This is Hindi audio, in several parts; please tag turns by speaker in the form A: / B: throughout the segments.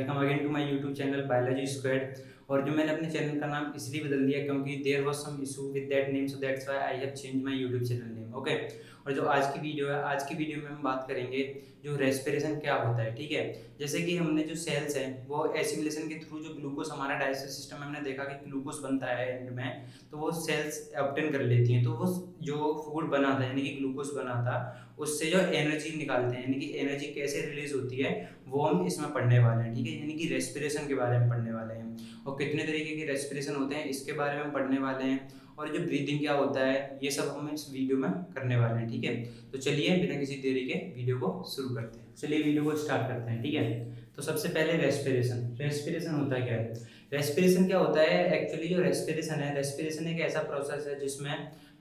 A: Welcome again to my YouTube channel biology squad. और जो मैंने अपने चैनल का नाम इसलिए बदल दिया क्योंकि there was some issue with that name, so that's why I have change my YouTube channel name. Okay. और जो आज की वीडियो है, आज की वीडियो में हम बात करेंगे जो रेस्पिरेशन क्या होता है। ठीक है, जैसे कि हमने जो सेल्स हैं वो एसिमिलेशन के थ्रू जो ग्लूकोज हमारा डाइजेस्टिव सिस्टम में हमने देखा कि ग्लूकोज बनता है एंड में, तो वो सेल्स ऑब्टेन कर लेती हैं। तो वो जो फूड बना था यानी कि ग्लूकोज बना था उससे जो एनर्जी निकालते हैं, यानी कि एनर्जी कैसे रिलीज होती है वो हम इसमें पढ़ने वाले हैं। ठीक है, यानी कि रेस्पिरेशन के बारे में पढ़ने वाले हैं और कितने तरीके के रेस्पिरेशन होते हैं इसके बारे में पढ़ने वाले हैं, और जो ब्रीदिंग क्या होता है ये सब हम इस वीडियो में करने वाले हैं। ठीक है, तो चलिए बिना किसी देरी के वीडियो को शुरू करते हैं। चलिए वीडियो को स्टार्ट करते हैं। ठीक है, तो सबसे पहले रेस्पिरेशन होता है क्या है। रेस्पिरेशन क्या होता है, एक्चुअली जो रेस्पिरेशन एक ऐसा प्रोसेस है जिसमें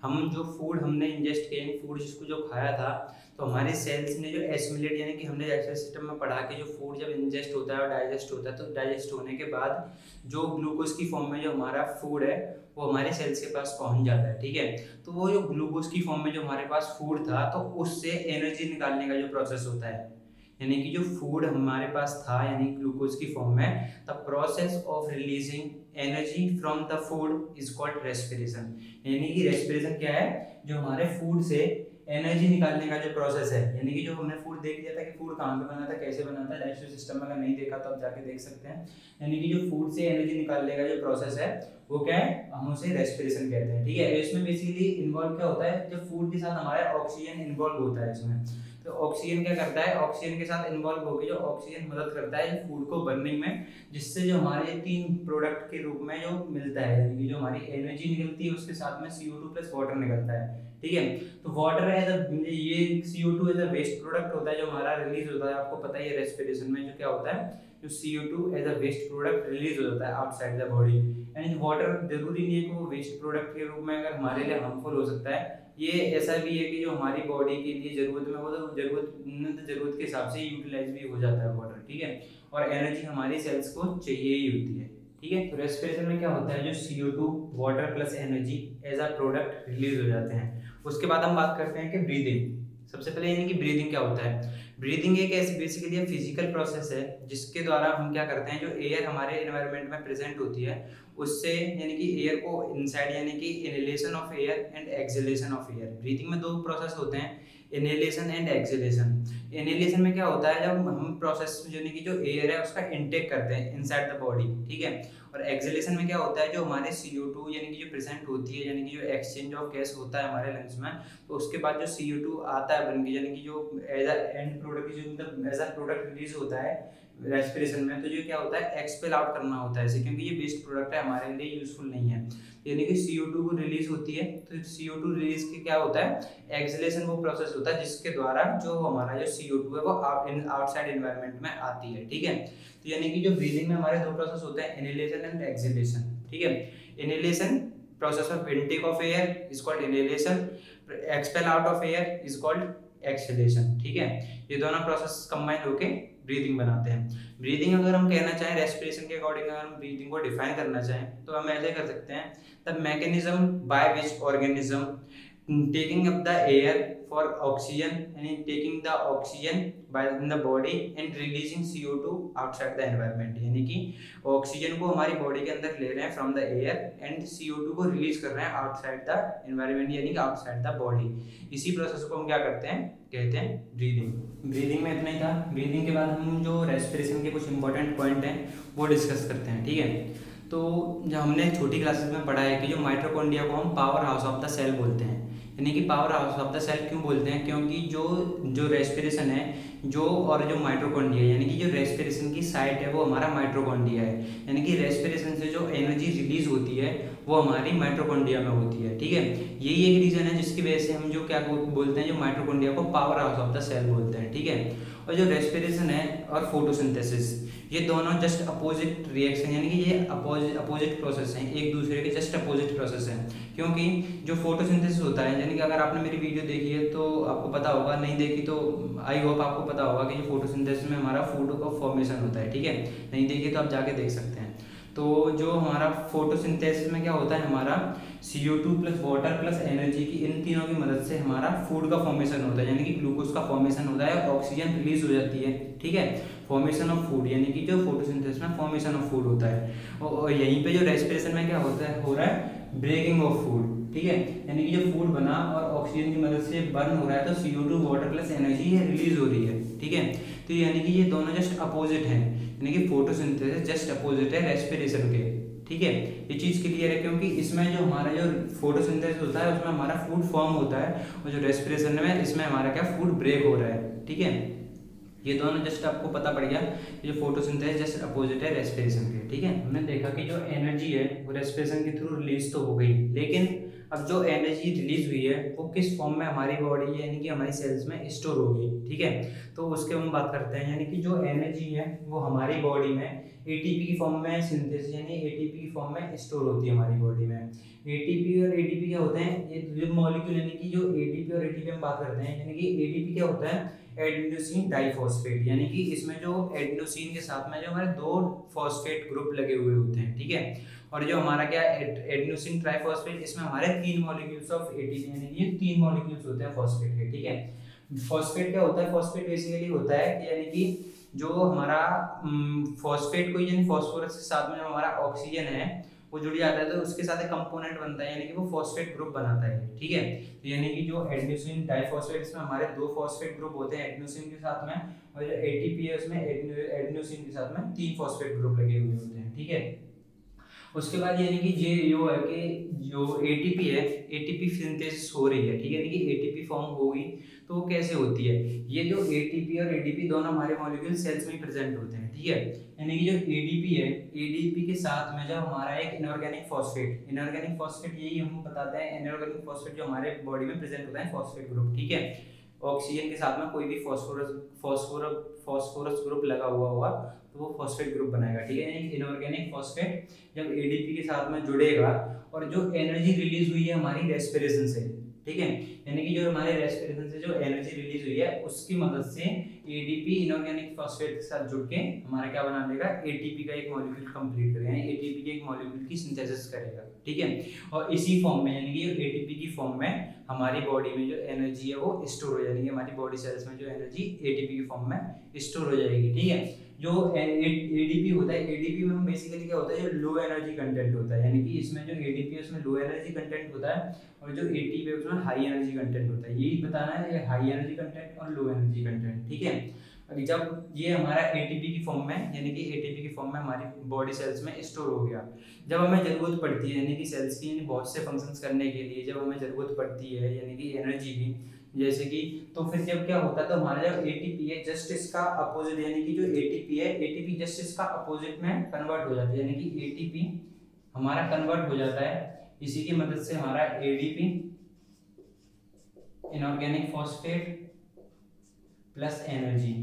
A: हम जो फूड हमने इंजेस्ट किए, फूड जिसको जो खाया था, तो हमारे सेल्स ने जो एसिमिलेट यानी कि हमने डाइजेस्टिव सिस्टम में पढ़ा कि जो फूड जब इंजेस्ट होता है और डाइजेस्ट होता है, तो डाइजेस्ट होने के बाद जो ग्लूकोज की फॉर्म में जो हमारा फूड है वो हमारे सेल्स के पास पहुंच जाता है। ठीक है, तो वो जो ग्लूकोज की फॉर्म में जो हमारे पास फूड था तो उससे एनर्जी निकालने का जो प्रोसेस होता है, यानी कि जो फूड हमारे पास था यानी ग्लूकोज की फॉर्म में, the process of releasing energy from the food is called respiration. यानी कि रेस्पिरेशन क्या है, जो हमारे फूड से एनर्जी निकालने का जो प्रोसेस है, यानी कि जो हमने फूड देख लिया था कि फूड कहाँ पे बना था, कैसे बना था, डाइजेस्टिव सिस्टम में अगर नहीं देखा तो आप जाके देख सकते हैं। यानी कि जो फूड से एनर्जी निकालने का जो प्रोसेस है वो क्या है, हम उसे रेस्पिरेशन कहते हैं। ठीक है, इसमें बेसिकली इन्वॉल्व क्या होता है, जब फूड के साथ हमारा ऑक्सीजन इन्वॉल्व होता है इसमें, तो ऑक्सीजन क्या करता है, ऑक्सीजन के साथ इन्वॉल्व होकर जो ऑक्सीजन मदद करता है फूड को बर्निंग में, जिससे जो हमारे तीन प्रोडक्ट के रूप में जो मिलता है, यानी कि जो हमारी एनर्जी निकलती है उसके साथ में CO2 प्लस वाटर निकलता है। ठीक है, तो वाटर एज ये CO2 as a waste product होता है जो हमारा रिलीज होता है। आपको पता ही है रेस्पिरेशन में जो क्या होता है, जो CO2 as a waste product release हो जाता है outside the body. And water जरूरी नहीं है कि वो वेस्ट प्रोडक्ट के रूप में अगर हमारे लिए हार्मफुल हो सकता है, ये ऐसा भी है कि जो हमारी बॉडी के लिए जरूरत में वो तो जरूरत के हिसाब से यूटिलाइज भी हो जाता है वाटर। ठीक है, और एनर्जी हमारी सेल्स को चाहिए ही होती है। ठीक है, तो रेस्पिरेशन में क्या होता है, जो CO2 water plus energy as a product release हो जाते हैं। उसके बाद हम बात करते हैं कि ब्रीदिंग। सबसे पहले यानी कि ब्रीदिंग क्या होता है। ब्रीदिंग एक ऐसी बेसिकली फिजिकल प्रोसेस है जिसके द्वारा हम क्या करते हैं, जो एयर हमारे एनवायरनमेंट में प्रेजेंट होती है उससे यानी कि एयर को इनसाइड यानी कि inhalation of air and exhalation of air. Breathing में दो प्रोसेस होते हैं, इनहेलेशन एंड एक्सहेलेशन। इनहेलेशन में क्या होता है, जब हम प्रोसेस यानी कि जो एयर है उसका इनटेक करते हैं इनसाइड द बॉडी। ठीक है, और एक्सहेलेशन में क्या होता है, जो हमारे CO2 यानी कि जो प्रेजेंट होती है, यानी कि जो एक्सचेंज ऑफ गैस होता है हमारे लंग्स में, तो उसके बाद जो CO2 आता है बन के, यानी कि जो एज अ एंड प्रोडक्ट जो मतलब एज अ प्रोडक्ट रिलीज होता है रेस्पिरेशन में, तो जो क्या होता है एक्सपेल आउट करना होता है इसे, क्योंकि ये वेस्ट प्रोडक्ट है हमारे लिए यूजफुल नहीं है। यानी कि CO2 को रिलीज होती है, तो CO2 रिलीज के क्या होता है, एक्सहेलेशन वो प्रोसेस होता है जिसके द्वारा जो हमारा जो CO2 है वो आउटसाइड एनवायरनमेंट में आती है। ठीक है, तो यानी कि जो ब्रीदिंग में हमारे दो प्रोसेस होते हैं, इनहेलेशन एंड एक्सहेलेशन। ठीक है, inhalation process of intake of air is called inhalation, expel out of air is called exhalation. ठीक है, ये दोनों प्रोसेस कंबाइन होके ब्रीदिंग बनाते हैं। ब्रीदिंग अगर हम कहना चाहें रेस्पिरेशन के अकॉर्डिंग, अगर हम ब्रीदिंग को डिफाइन करना चाहें तो हम ऐसे कर सकते हैं, the mechanism by which organism taking up the air for oxygen and taking the oxygen by in the body and releasing CO2 outside the environment। यानी कि ऑक्सीजन को हमारी बॉडी के अंदर ले रहे हैं from the air and CO2 को रिलीज कर रहे हैं आउटसाइड द एनवायरनमेंट यानी कि आउटसाइड द बॉडी। इसी प्रोसेस को हम क्या करते हैं, कहते हैं ब्रीदिंग। ब्रीदिंग में इतना ही था। ब्रीदिंग के बाद हम जो रेस्पिरेशन के कुछ इंपॉर्टेंट पॉइंट हैं वो डिस्कस करते हैं। ठीक है, तो जब हमने छोटी क्लासेस में पढ़ा है कि जो माइटोकॉन्ड्रिया को हम power house of the cell बोलते हैं, यानी कि power house of the cell क्यों बोलते हैं, क्योंकि जो रेस्पिरेशन है जो और जो माइटोकॉन्ड्रिया यानी कि जो रेस्पिरेशन की साइट है वो हमारा माइटोकॉन्ड्रिया है, यानी कि रेस्पिरेशन से जो एनर्जी रिलीज होती है वो हमारी माइटोकॉन्ड्रिया में होती है। ठीक है, यही एक रीजन है जिसकी वजह से हम जो क्या बोलते हैं, जो माइटोकॉन्ड्रिया को power house of the cell बोलते हैं। ठीक है, और जो रेस्पिरेशन है और फोटोसिंथेसिस ये दोनों जस्ट अपोजिट रिएक्शन यानी कि ये अपोजिट प्रोसेस हैं, एक दूसरे के जस्ट अपोजिट प्रोसेस हैं। क्योंकि जो फोटोसिंथेसिस होता है, यानी कि अगर आपने मेरी वीडियो देखी है तो आपको पता होगा, नहीं देखी तो आई होप आपको पता होगा कि जो फोटोसिंथेसिस में हमारा फूड का फॉर्मेशन होता है। ठीक है, नहीं देखी तो आप जाके देख सकते हैं। तो जो हमारा फोटोसिंथेसिस में क्या होता है, हमारा CO2 plus water plus energy की इन तीनों की मदद से हमारा फूड का फॉर्मेशन होता है, यानी कि ग्लूकोज का फॉर्मेशन होता है और ऑक्सीजन रिलीज हो जाती है। ठीक है, फॉर्मेशन ऑफ फूड, यानी कि जो फोटोसिंथेसिस में फॉर्मेशन ऑफ फूड होता है, और यहीं पे जो रेस्पिरेशन में क्या होता है, हो रहा है ब्रेकिंग ऑफ फूड, ठीक है, यानी कि जो फूड बना और ऑक्सीजन की मदद से बर्न हो रहा है तो CO2 water plus energy release हो रही है, ठीक है। तो यानी कि ये दोनों जस्ट अपोजिट हैं, यानी कि फोटोसिंथेसिस जस्ट अपोजिट है रेस्पिरेशन के, ठीक है। ये चीज़ क्लियर है, क्योंकि इसमें जो हमारा जो फोटोसिंथेसिस होता है उसमें हमारा फूड फॉर्म होता है, और जो रेस्पिरेशन में इसमें हमारा क्या फूड ब्रेक हो रहा है, ठीक है। ये दोनों जस्ट आपको पता पड़ गया, जो फोटोसिंथेसिस जस्ट अपोजिट है रेस्पिरेशन के, ठीक है। हमने देखा कि जो एनर्जी है वो रेस्पिरेशन के थ्रू रिलीज तो हो गई, लेकिन अब जो एनर्जी रिलीज हुई है वो किस फॉर्म में हमारी बॉडी यानी कि हमारी सेल्स में स्टोर हो गई, ठीक है। तो उसके हम बात करते हैं, यानी कि जो एनर्जी है वो हमारी बॉडी में एटीपी की फॉर्म में सिंथेसिस यानी एटीपी की फॉर्म में स्टोर होती है हमारी बॉडी में। एटीपी और एटीपी क्या होते हैं, ये मॉलिक्यूल, यानी कि जो एटीपी और एटीपी हम बात करते हैं, यानी कि एटीपी क्या होता है, एडेनोसिन डाइफॉस्फेट, यानी कि इसमें जो एडेनोसिन के साथ में जो हमारे 2 फॉस्फेट ग्रुप लगे हुए होते हैं, ठीक है। और जो हमारा क्या एडेनोसिन ट्राइफॉस्फेट, इसमें हमारे 3 मॉलिक्यूल्स ऑफ एटीपी, यानी कि ये 3 मॉलिक्यूल्स होते हैं फॉस्फेट के, ठीक है। फॉस्फेट क्या होता है, फॉस्फेट बेसिकली होता है कि यानी कि जो हमारा फॉस्फेट को यानी फास्फोरस के साथ में हमारा ऑक्सीजन है वो जुड़ जाता है तो उसके साथ एक कंपोनेंट बनता है, यानी कि वो फॉस्फेट ग्रुप बनाता है, ठीक है। तो यानी कि जो एडेनोसिन डाइफॉस्फेट, इसमें हमारे 2 फॉस्फेट ग्रुप होते हैं एडेनोसिन के साथ में, और जो एटीपी है उसमें एडेनोसिन के साथ में 3 फॉस्फेट ग्रुप लगे हुए होते हैं, ठीक है। उसके बाद यानी कि ये जो है कि जो एटीपी है, एटीपी सिंथेसिस हो रही है, ठीक है, यानी कि एटीपी फॉर्म होगी तो वो कैसे होती है, ये जो एटीपी और एडीपी दोनों हमारे मॉलिक्यूल सेल्स में प्रेजेंट होते हैं, ठीक है। यानी कि जो एडीपी है, एडीपी के साथ में जो हमारा एक इनऑर्गेनिक फॉस्फेट यही हम बताते हैं, इनऑर्गेनिक फॉस्फेट जो हमारे बॉडी में प्रेजेंट होता है फॉस्फेट ग्रुप, ठीक है। ऑक्सीजन के साथ में कोई भी फॉस्फोरस ग्रुप लगा हुआ होगा तो वो फॉस्फेट ग्रुप बनाएगा, ठीक है। यानी इनऑर्गेनिक फॉस्फेट जब एडीपी के साथ में जुड़ेगा, और जो एनर्जी रिलीज हुई है हमारी रेस्पिरेशन से, ठीक है, यानी कि जो हमारे रेस्पिरेशन से जो एनर्जी रिलीज हुई है उसकी मदद से एडीपी इनऑर्गेनिक फॉस्फेट के साथ जुड़ के हमारा क्या बना लेगा, एटीपी का एक मॉलिक्यूल कंप्लीट करेगा, यानी एटीपी के एक मॉलिक्यूल की सिंथेसिस करेगा, ठीक है। और इसी फॉर्म में यानी कि एटीपी की फॉर्म में हमारी बॉडी में जो एनर्जी है वो स्टोर हो जाएगी, हमारी बॉडी सेल्स में जो एनर्जी एटीपी की फॉर्म में स्टोर हो जाएगी, ठीक है। जो एडीपी होता है, एडीपी में बेसिकली क्या होता है, जो लो एनर्जी कंटेंट होता है, यानी कि इसमें जो एडीपी है उसमें लो एनर्जी कंटेंट होता है, और जो एटीपी है उसमें हाई एनर्जी कंटेंट होता है। यही बताना है, ये हाई एनर्जी कंटेंट और लो एनर्जी कंटेंट, ठीक है। जब ये हमारा एटीपी की फॉर्म में, यानी कि एटीपी की फॉर्म में हमारी बॉडी सेल्स में स्टोर हो गया, जब हमें ज़रूरत पड़ती है यानी कि सेल्स की बहुत से फंक्शंस करने के लिए जब हमें ज़रूरत पड़ती है यानी कि एनर्जी की, जैसे कि, तो फिर जब क्या होता है, तो हमारा जब एटीपी है जस्ट इसका अपोजिट, यानी कि जो एटीपी है, एटीपी जस्ट इसका अपोजिट में कन्वर्ट हो जाता है, यानी कि एटीपी हमारा कन्वर्ट हो जाता है, इसी की मदद से हमारा ADP inorganic phosphate plus energy,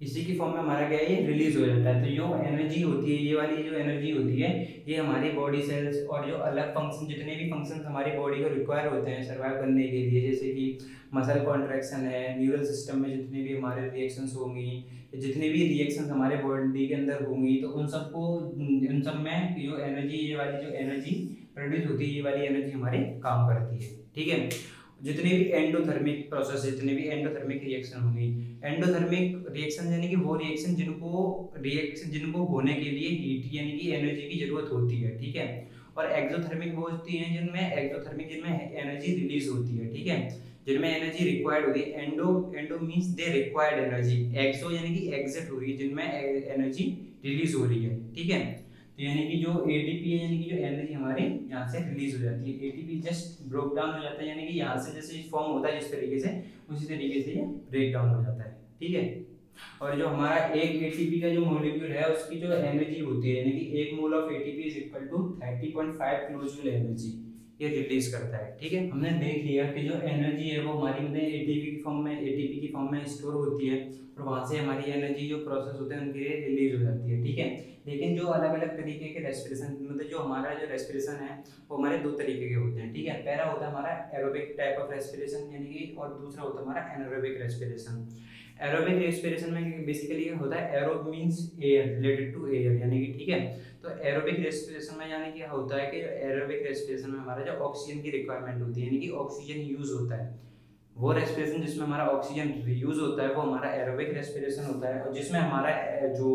A: इसी की फॉर्म में हमारा क्या है, ये रिलीज हो जाता है। तो जो एनर्जी होती है, ये वाली जो एनर्जी होती है, ये हमारी बॉडी सेल्स और जो अलग फंक्शन, जितने भी फंक्शन हमारी बॉडी को रिक्वायर होते हैं सर्वाइव करने के लिए, जैसे कि मसल कॉन्ट्रैक्शन है, न्यूरल सिस्टम में जितने भी हमारे रिएक्शंस होंगी, जितने भी रिएक्शंस हमारे बॉडी के अंदर होंगी, तो उन सब में जो एनर्जी, ये वाली जो एनर्जी प्रोड्यूस होती है, ये वाली एनर्जी हमारी काम करती है, ठीक है। जितने भी एंडोथर्मिक प्रोसेस, जितने भी एंडोथर्मिक रिएक्शन होंगी, एंडोथर्मिक रिएक्शन यानी कि वो रिएक्शन जिनको होने के लिए हीट यानी कि एनर्जी की जरूरत होती है, ठीक है। और एक्सोथर्मिक वो होती हैं जिनमें एनर्जी रिलीज होती है, ठीक है, जिनमें एनर्जी रिक्वायर्ड होती है। Endo means they required energy, exo यानी कि एग्जिट हो रही है, जिनमें एनर्जी रिलीज हो रही है, ठीक है। तो यानी कि जो एटीपी है, यानी कि जो एनर्जी हमारी यहाँ से रिलीज हो जाती है, एटीपी जस्ट ब्रेक डाउन हो जाता है, यानी कि यहाँ से जैसे फॉर्म होता है जिस तरीके से, उसी तरीके से ये ब्रेक डाउन हो जाता है, ठीक है। और जो हमारा एक एटीपी का जो मॉलिक्यूल है उसकी जो एनर्जी होती है, यानी कि 1 mole of ATP is equal to 30.5 kilojoule energy ये रिलीज करता है, ठीक है। हमने देख लिया कि जो एनर्जी है वो हमारी मतलब एटीपी की फॉर्म में स्टोर होती है, और वहाँ से हमारी एनर्जी जो प्रोसेस होते हैं उनके लिए रिलीज हो जाती है, ठीक है। लेकिन जो अलग अलग तरीके के रेस्पिरेशन, मतलब जो हमारा जो रेस्पिरेशन है वो हमारे 2 तरीके के होते हैं, ठीक है। पहला होता है हमारा एरोबिक टाइप ऑफ रेस्पिरेशन, यानी कि, और दूसरा होता है हमारा एनारोबिक रेस्पिरेशन। एरोबिक रेस्पिरेशन में बेसिकली होता है, aerobe means air, related to air, यानी कि, ठीक है। तो एरोबिक रेस्पिरेशन में यानी कि होता है कि एरोबिक रेस्पिरेशन में हमारा जो ऑक्सीजन की रिक्वायरमेंट होती है, यानी कि ऑक्सीजन यूज होता है, वो रेस्पिरेशन जिसमें हमारा ऑक्सीजन रीयूज होता है वो हमारा एरोबिक रेस्पिरेशन होता है, और जिसमें हमारा जो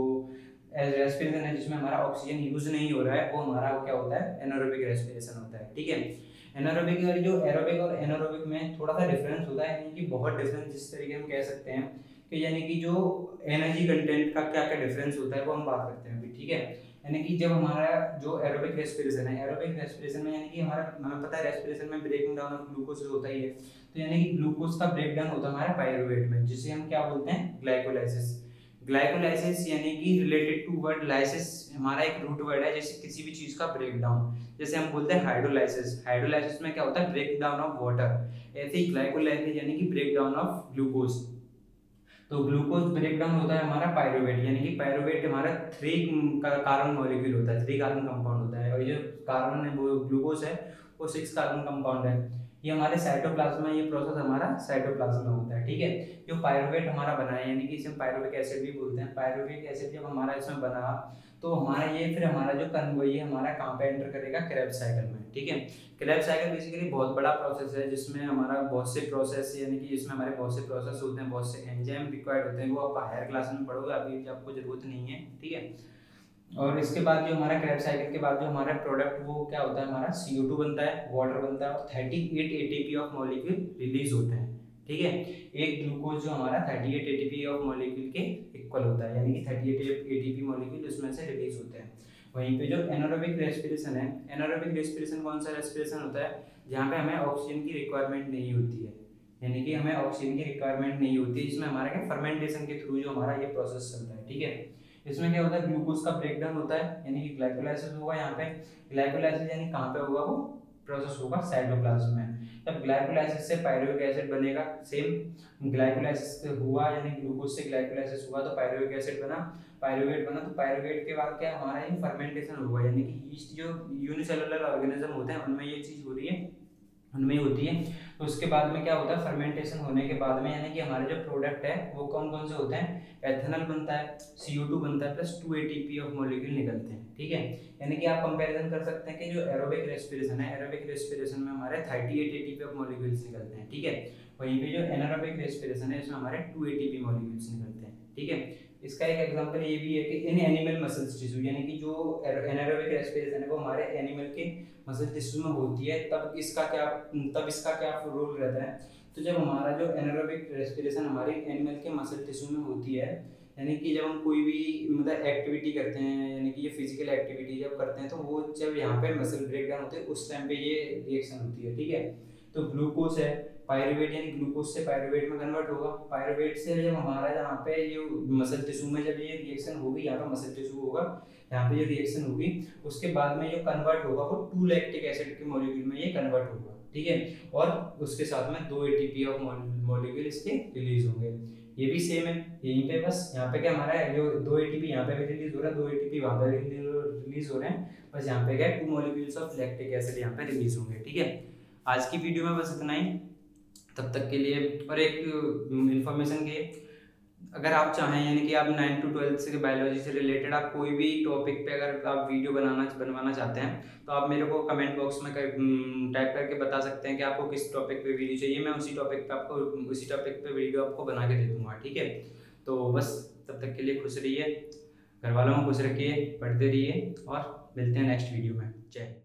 A: रेस्पिरेशन है जिसमें हमारा ऑक्सीजन यूज नहीं हो रहा है वो हमारा क्या होता है, एनारोबिक रेस्पिरेशन होता है। ठीक है, एनारोबिक और जो एरोबिक और एनारोबिक में थोड़ा सा डिफरेंस होता है, यानी कि बहुत डिफरेंस, जिस तरीके हम कह सकते हैं कि यानी कि जो एनर्जी कंटेंट का क्या क्या डिफरेंस होता है वो हम बात करते हैं अभी। ठीक है, यानी कि जब हमारा जो एरोबिक रेस्पिरेशन है, एरोबिक रेस्पिरेशन में यानी कि हमारा, हमें पता है रेस्पिरेशन में ब्रेकिंग डाउन ऑफ ग्लूकोज होता ही है, तो यानी कि ग्लूकोज का ब्रेक डाउन होता है हमारा पायरुवेट में, जिसे हम क्या बोलते हैं, ग्लाइकोलाइसिस। ग्लाइकोलाइसिस यानी कि रिलेटेड टू वर्ड लाइसिस, हमारा एक रूट वर्ड है, जैसे किसी भी चीज का ब्रेक डाउन, जैसे हम बोलते हैं हाइड्रोलाइसिस, हाइड्रोलाइसिस में क्या होता है, ब्रेक डाउन ऑफ वाटर, ऐसे ही ग्लाइकोलाइसिस यानी कि ब्रेक डाउन ऑफ ग्लूकोज। तो ग्लूकोज ब्रेक डाउन होता है हमारा पायरुवेट, यानी कि पायरुवेट हमारा 3 कार्बन मॉलिक्यूल होता है, 3 कार्बन कंपाउंड होता है, और ये जो कार्बन है वो ग्लूकोज है वो 6 कार्बन कंपाउंड है। ये हमारे साइटोप्लाज्म में, ये प्रोसेस हमारा साइटोप्लाज्म में होता है। ठीक है, जो पायरुवेट हमारा बना है, यानी कि इसे हम पायरुविक एसिड भी बोलते हैं, पायरुविक एसिड जब हमारा इसमें बना तो हमारा ये फिर हमारा जो ये हमारा कहाँ पे एंटर करेगा, क्रेब्स साइकिल में। ठीक है, क्रेब्स साइकिल बेसिकली बहुत बड़ा प्रोसेस है, जिसमें हमारा बहुत से प्रोसेस, यानी कि इसमें हमारे बहुत से प्रोसेस होते हैं, बहुत से एंजाइम रिक्वायर्ड होते हैं, वो आप हायर क्लास में पढ़ोगे, अभी आपको जरूरत नहीं है। ठीक है, और इसके बाद जो हमारा क्रेब्स साइकिल के बाद जो हमारा प्रोडक्ट वो क्या होता है, हमारा CO2 बनता है, वाटर बनता है, और 38 ATP ऑफ मॉलिक्यूल रिलीज होते हैं। ठीक है, एक ग्लूकोज जो हमारा 38 ATP ऑफ मॉलिक्यूल के इक्वल होता है, यानी कि 38 ATP मॉलिक्यूल उसमें से रिलीज होते हैं। वहीं पे जो एनारोबिक रेस्पिरेशन है, एनारोबिक रेस्पिरेशन कौन सा रेस्पिरेशन होता है, जहाँ पे हमें ऑक्सीजन की रिक्वायरमेंट नहीं होती है, यानी कि हमें ऑक्सीजन की रिक्वायरमेंट नहीं होती है, इसमें हमारा क्या फर्मेंटेशन के थ्रू जो हमारा ये प्रोसेस चलता है। ठीक है, इसमें क्या होता है, ग्लूकोज का ब्रेकडाउन होता है, यानी कि ग्लाइकोलाइसिस होगा, यहाँ पे ग्लाइकोलाइसिस यानी कहाँ पे होगा, वो प्रोसेस होगा साइटोप्लाज्म में। जब ग्लाइकोलाइसिस से पायरुविक एसिड बनेगा, सेम ग्लाइकोलाइसिस हुआ यानी ग्लूकोज से ग्लाइकोलाइसिस हुआ तो पायरुविक एसिड बना, पायरुवेट बना, तो पायरुवेट के बाद क्या हमारा ये फर्मेंटेशन होगा, यानी कि यीस्ट जो यूनिसेलुलर ऑर्गेनिज्म होते हैं उनमें ये चीज हो रही है, उनमें होती है। तो उसके बाद में क्या होता है, फर्मेंटेशन होने के बाद में यानी कि हमारे जो प्रोडक्ट है वो कौन कौन से होते हैं, एथेनॉल बनता है, CO2 बनता है, प्लस 2 ATP ऑफ मॉलिक्यूल निकलते हैं। ठीक है, यानी कि आप कंपैरिजन कर सकते हैं कि जो एरोबिक रेस्पिरेशन है, एरोबिक रेस्पिरेशन में हमारे 38 ATP ऑफ मॉलिक्यूल्स निकलते हैं। ठीक है, वहीं पे जो एनारोबिक रेस्पिरेशन है इसमें हमारे 2 ATP मॉलिक्यूल्स निकलते हैं। ठीक है, इसका एक एग्जांपल ये भी है कि इन एनिमल मसल्स टिश्यू, यानी कि जो एनारोबिक रेस्पिरेशन है वो हमारे एनिमल के मसल टिश्यू में होती है, तब इसका क्या रोल रहता है। तो जब हमारा जो एनारोबिक रेस्पिरेशन हमारे एनिमल के मसल टिश्यू में होती है, यानी कि जब हम कोई भी मतलब एक्टिविटी करते हैं, यानी कि ये फिजिकल एक्टिविटी जब करते हैं तो वो जब यहाँ पे मसल ब्रेकडाउन होते हैं उस टाइम पे ये रिएक्शन होती है। ठीक है, तो ग्लूकोज है, पायरुवेट यानी ग्लूकोज से पायरुवेट में कन्वर्ट होगा, पायरुवेट से जब हमारा यहाँ पे ये मसल टिश्यू में जब ये रिएक्शन होगी, यहाँ पे मसल टिश्यू होगा, यहाँ पे ये रिएक्शन होगी, उसके बाद में जो कन्वर्ट होगा वो 2 लैक्टिक एसिड के मॉलिक्यूल में ये कन्वर्ट होगा। ठीक है, और उसके साथ में 2 ATP ऑफ मॉलिक्यूल इसके रिलीज होंगे। ये भी सेम है, यहीं पे बस यहाँ पे क्या हमारा जो 2 ATP यहाँ पे भी रिलीज हो रहा है, 2 ATP वहाँ पे रिलीज हो रहे हैं, बस यहाँ पे क्या 2 मॉलिक्यूल्स ऑफ लैक्टिक एसिड यहाँ पे रिलीज होंगे। ठीक है, आज की वीडियो में बस इतना ही, तब तक के लिए। और एक इन्फॉर्मेशन के, अगर आप चाहें यानी कि आप 9 to 12 से बायोलॉजी से रिलेटेड आप कोई भी टॉपिक पे अगर आप वीडियो बनवाना चाहते हैं तो आप मेरे को कमेंट बॉक्स में टाइप करके बता सकते हैं कि आपको किस टॉपिक पे वीडियो चाहिए, मैं उसी टॉपिक पे वीडियो आपको बना के दे दूँगा। ठीक है, तो बस तब तक के लिए खुश रहिए, घर वालों को खुश रखिए, पढ़ते रहिए, और मिलते हैं नेक्स्ट वीडियो में। जय।